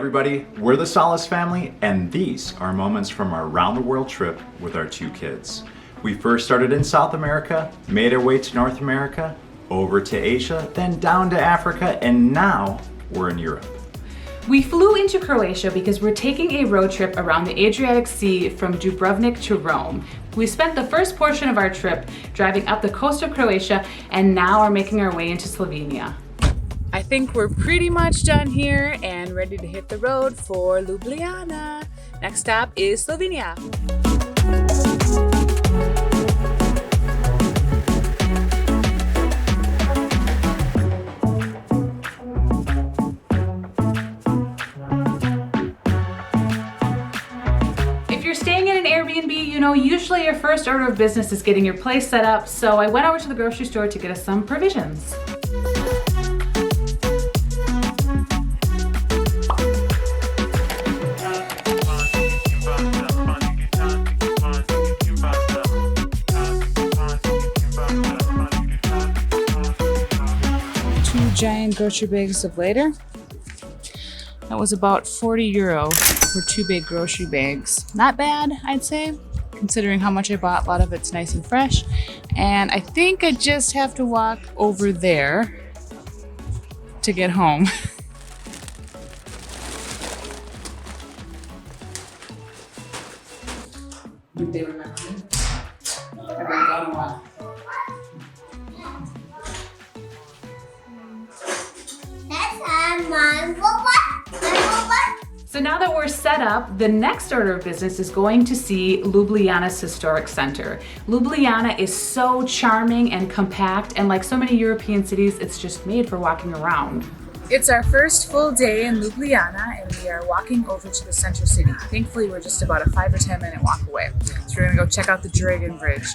everybody, we're the Solace family, and these are moments from our round the world trip with our two kids. We first started in South America, made our way to North America, over to Asia, then down to Africa, and now we're in Europe. We flew into Croatia because we're taking a road trip around the Adriatic Sea from Dubrovnik to Rome. We spent the first portion of our trip driving up the coast of Croatia and now are making our way into Slovenia. I think we're pretty much done here and ready to hit the road for Ljubljana. Next stop is Slovenia. If you're staying in an Airbnb, you know, usually your first order of business is getting your place set up, so I went over to the grocery store to get us some provisions. Giant grocery bags of later. That was about 40 euro for two big grocery bags. Not bad, I'd say, considering how much I bought. A lot of it's nice and fresh. And I think I just have to walk over there to get home. They remember me. I haven't gone in a while. So now that we're set up, the next order of business is going to see Ljubljana's historic center. Ljubljana is so charming and compact, and like so many European cities, it's just made for walking around. It's our first full day in Ljubljana, and we are walking over to the center city. Thankfully, we're just about a 5 or 10 minute walk away. So we're gonna go check out the Dragon Bridge.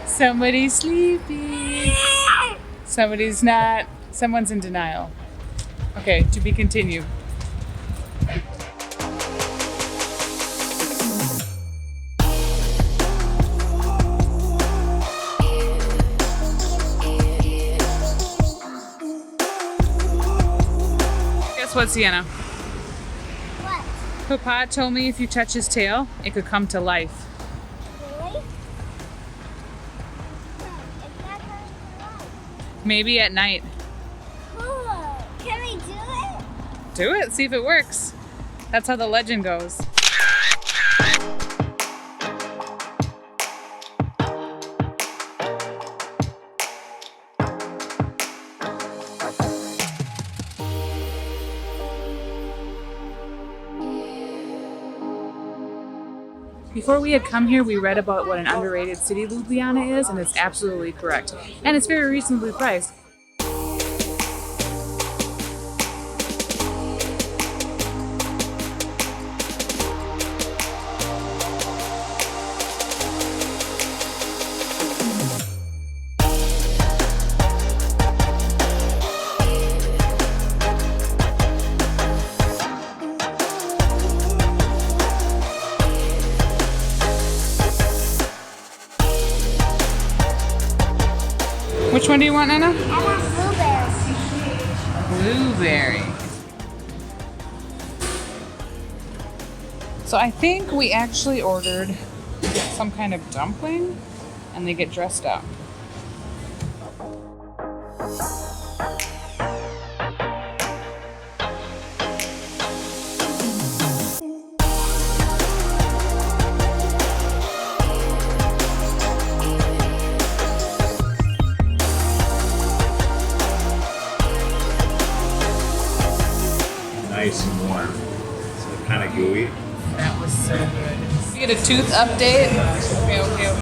Somebody's sleeping. Somebody's not. Someone's in denial. Okay, to be continued. Guess what, Sienna? What? Papa told me if you touch his tail, it could come to life. Maybe at night. Cool. Can we do it? Do it, see if it works. That's how the legend goes. Before we had come here, we read about what an underrated city Ljubljana is, and it's absolutely correct. And it's very reasonably priced. Which one do you want, Nana? I want blueberries. Blueberry. So I think we actually ordered some kind of dumpling, and they get dressed up. Nice and warm. So kind of gooey. That was so good. You get a tooth update? Okay.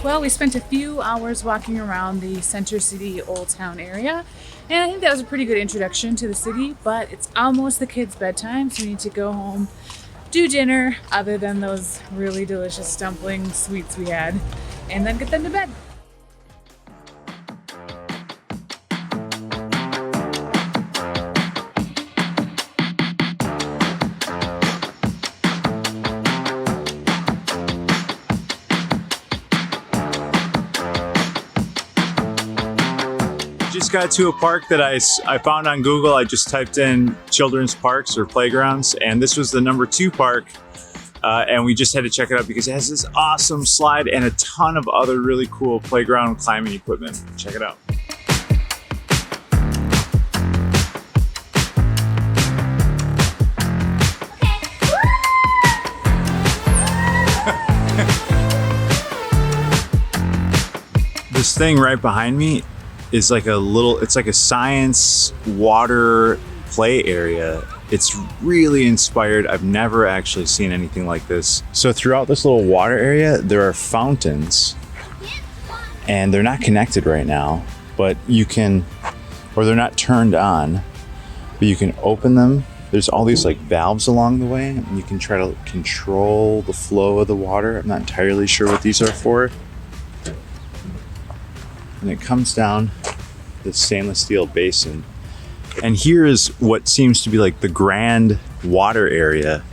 Well, we spent a few hours walking around the Center City Old Town area, and I think that was a pretty good introduction to the city, but it's almost the kids' bedtime, so we need to go home, do dinner, other than those really delicious dumpling sweets we had, and then get them to bed. Just got to a park that I found on Google. I just typed in children's parks or playgrounds, and this was the #2 park. And we just had to check it out because it has this awesome slide and a ton of other really cool playground climbing equipment. Check it out. This thing right behind me is like it's like a science water play area. It's really inspired. I've never actually seen anything like this. So throughout this little water area, there are fountains, and they're not connected right now, but you can, or they're not turned on, but you can open them. There's all these like valves along the way, and you can try to control the flow of the water. I'm not entirely sure what these are for. And it comes down this stainless steel basin. And here is what seems to be like the grand water area.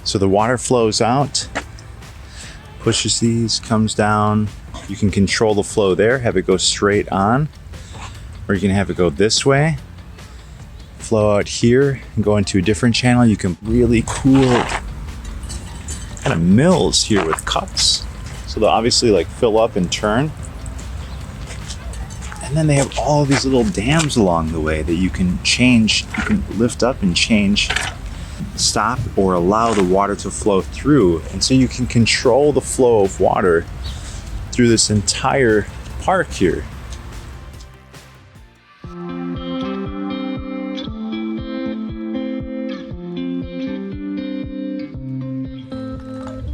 So the water flows out, pushes these, comes down. You can control the flow there, have it go straight on, or you can have it go this way, flow out here and go into a different channel. You can really cool kind of mills here with cups. So they'll obviously like fill up and turn. And then they have all these little dams along the way that you can change. You can lift up and change, stop or allow the water to flow through. And so you can control the flow of water through this entire park here.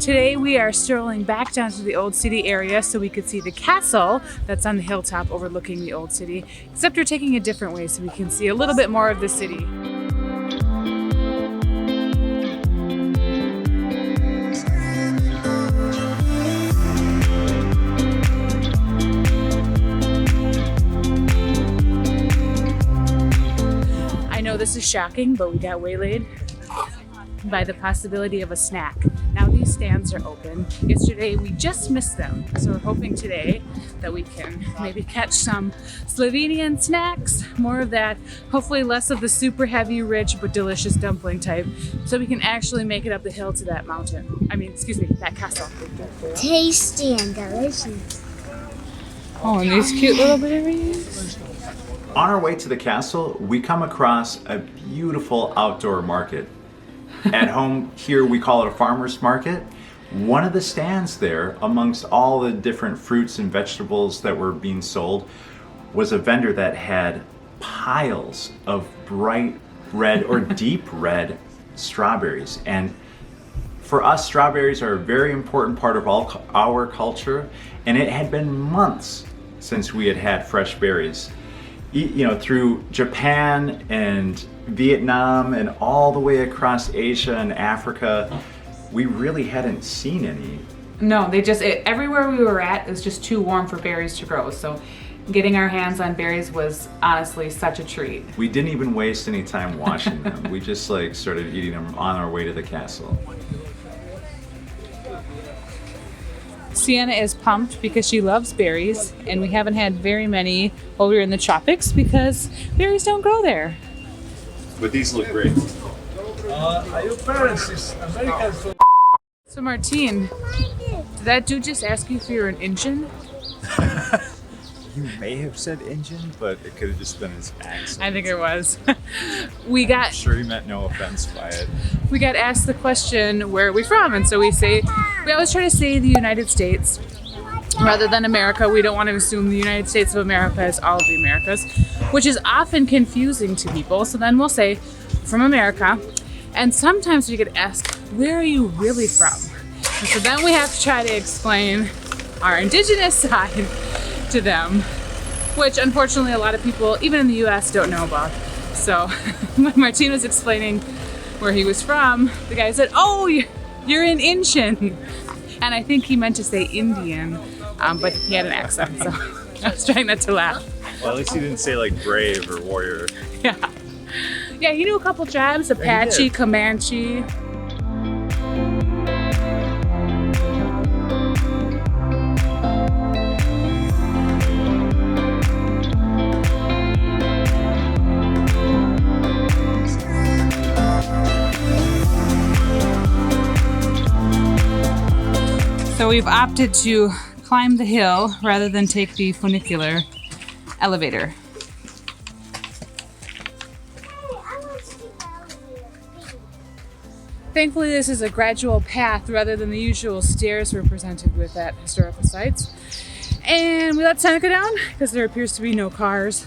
Today we are strolling back down to the old city area so we could see the castle that's on the hilltop overlooking the old city, except we're taking a different way so we can see a little bit more of the city. I know this is shocking, but we got waylaid by the possibility of a snack. Now these stands are open. Yesterday we just missed them, so we're hoping today that we can maybe catch some Slovenian snacks, more of that, hopefully less of the super heavy, rich, but delicious dumpling type, so we can actually make it up the hill to that mountain. I mean, excuse me, that castle. Tasty and delicious. Oh, and these cute little berries. On our way to the castle, we come across a beautiful outdoor market. At home here, we call it a farmer's market. One of the stands there, amongst all the different fruits and vegetables that were being sold, was a vendor that had piles of bright red or deep red strawberries. And for us, strawberries are a very important part of our culture, and it had been months since we had had fresh berries. You know, through Japan and Vietnam and all the way across Asia and Africa, we really hadn't seen any. No, everywhere we were at, it was just too warm for berries to grow. So getting our hands on berries was honestly such a treat. We didn't even waste any time washing them. We just like started eating them on our way to the castle. Sienna is pumped because she loves berries, and we haven't had very many while we were in the tropics because berries don't grow there. But these look great. Are your parents Americans? So Martine, Did that dude just ask you if you're an Indian? You may have said Indian, but it could have just been his accent. I think it was. I'm sure he meant no offense by it. We got asked the question, where are we from? And so we always try to say the United States rather than America. We don't want to assume the United States of America is all of the Americas, which is often confusing to people. So then we'll say from America. And sometimes we get asked, where are you really from? And so then we have to try to explain our indigenous side to them, which unfortunately a lot of people, even in the US, don't know about. So when Martin was explaining where he was from, the guy said, oh, you're an Indian. And I think he meant to say Indian, but he had an accent, so I was trying not to laugh. Well, at least he didn't say like brave or warrior. Yeah. Yeah, he knew a couple tribes, Apache, Comanche. So we've opted to climb the hill rather than take the funicular elevator. Thankfully, this is a gradual path rather than the usual stairs we're presented with at historical sites. And we let Seneca down because there appears to be no cars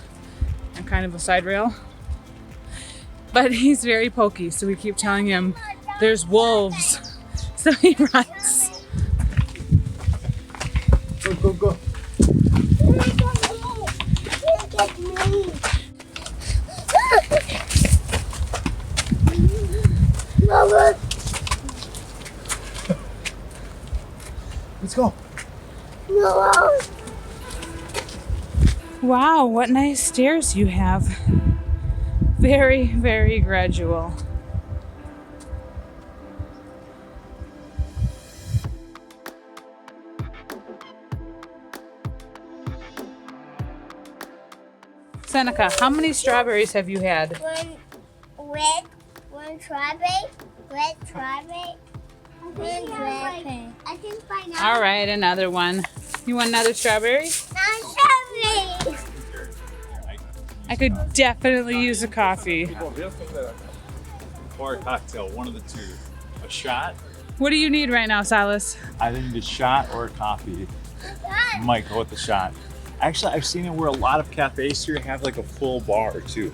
and kind of a side rail. But he's very pokey, so we keep telling him there's wolves. So he runs. Go, go, go. Look at me. Mama. Let's go. Mama. Wow, what nice stairs you have. Very, very gradual. Seneca, how many strawberries have you had? One red, one strawberry, red strawberry, one strawberry. I think by now. All right, another one. You want another strawberry? Non-strawberry. I could definitely use a coffee. Or a cocktail, one of the two. A shot? What do you need right now, Silas? I think a shot or a coffee. Might go with the shot. Actually, I've seen it where a lot of cafes here have like a full bar too.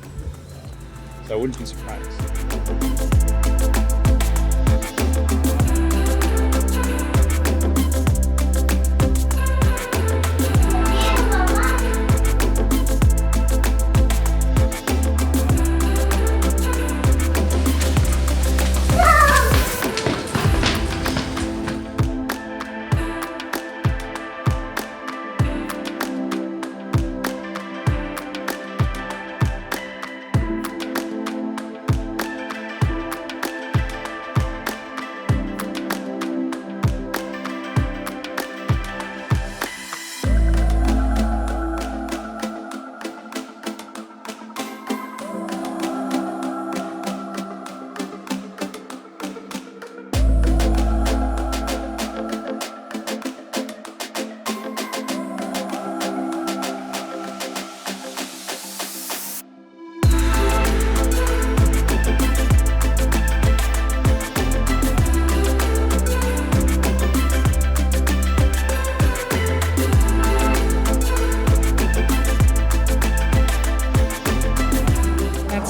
So I wouldn't be surprised.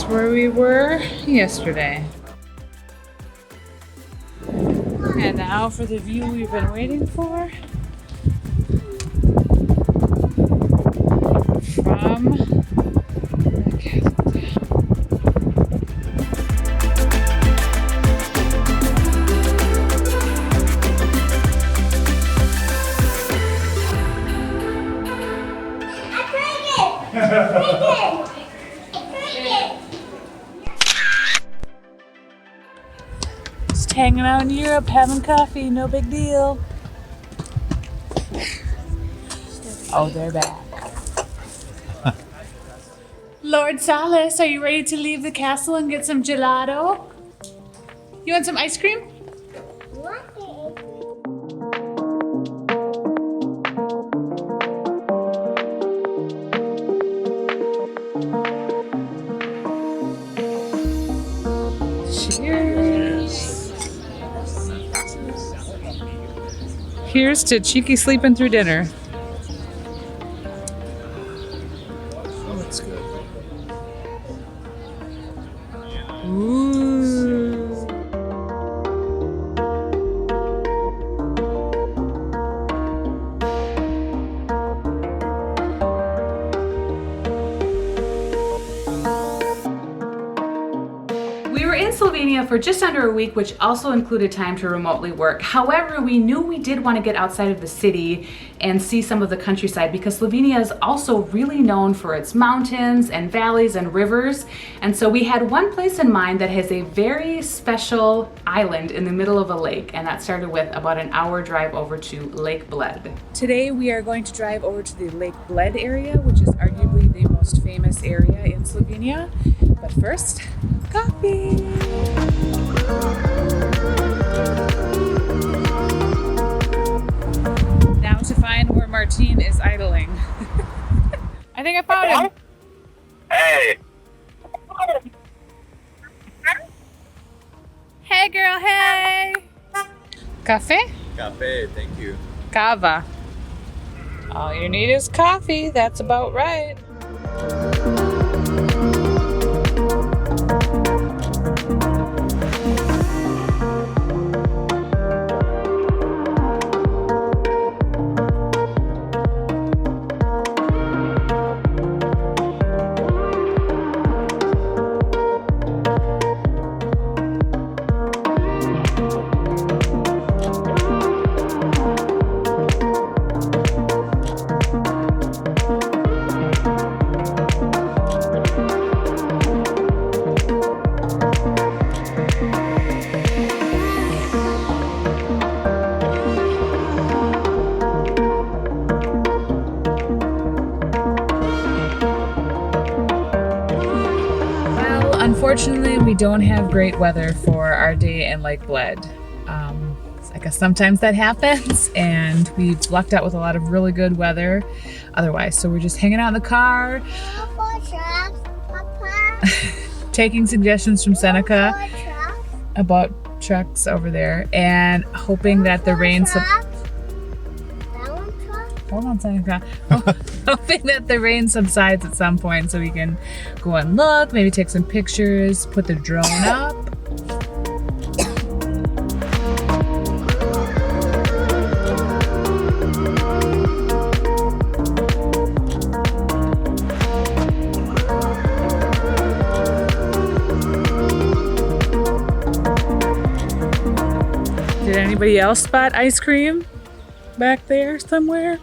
Where we were yesterday. And now for the view we've been waiting for. From the castle. Hanging out in Europe, having coffee, no big deal. Oh, they're back. Lord Salas, are you ready to leave the castle and get some gelato? You want some ice cream? What? Here's to cheeky sleeping through dinner. Oh, it's good. Ooh. We were in Slovenia for just under a week, which also included time to remotely work. However, we knew we did want to get outside of the city and see some of the countryside because Slovenia is also really known for its mountains and valleys and rivers. And so we had one place in mind that has a very special island in the middle of a lake, and that started with about an hour drive over to Lake Bled. Today we are going to drive over to the Lake Bled area, which is arguably the most famous area in Slovenia. But first, coffee! Now to find where Martin is idling. I think I found him. Hey, Hey girl, hey! Cafe? Cafe, thank you. Cava. All you need is coffee, that's about right. Unfortunately, we don't have great weather for our day in Lake Bled. I guess sometimes that happens, and we've lucked out with a lot of really good weather otherwise. So we're just hanging out in the car, taking suggestions from Seneca about trucks over there, and hoping that the rain... Hold on, Seneca. Hoping that the rain subsides at some point so we can go and look, maybe take some pictures, put the drone up. Did anybody else spot ice cream back there somewhere?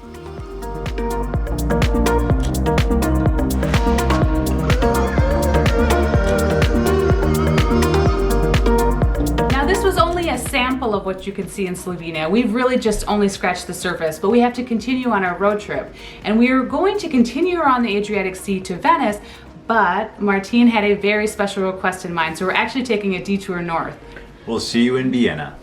Now this was only a sample of what you can see in Slovenia. We've really just only scratched the surface, but we have to continue on our road trip. And we are going to continue around the Adriatic Sea to Venice, but Martin had a very special request in mind, so we're actually taking a detour north. We'll see you in Vienna.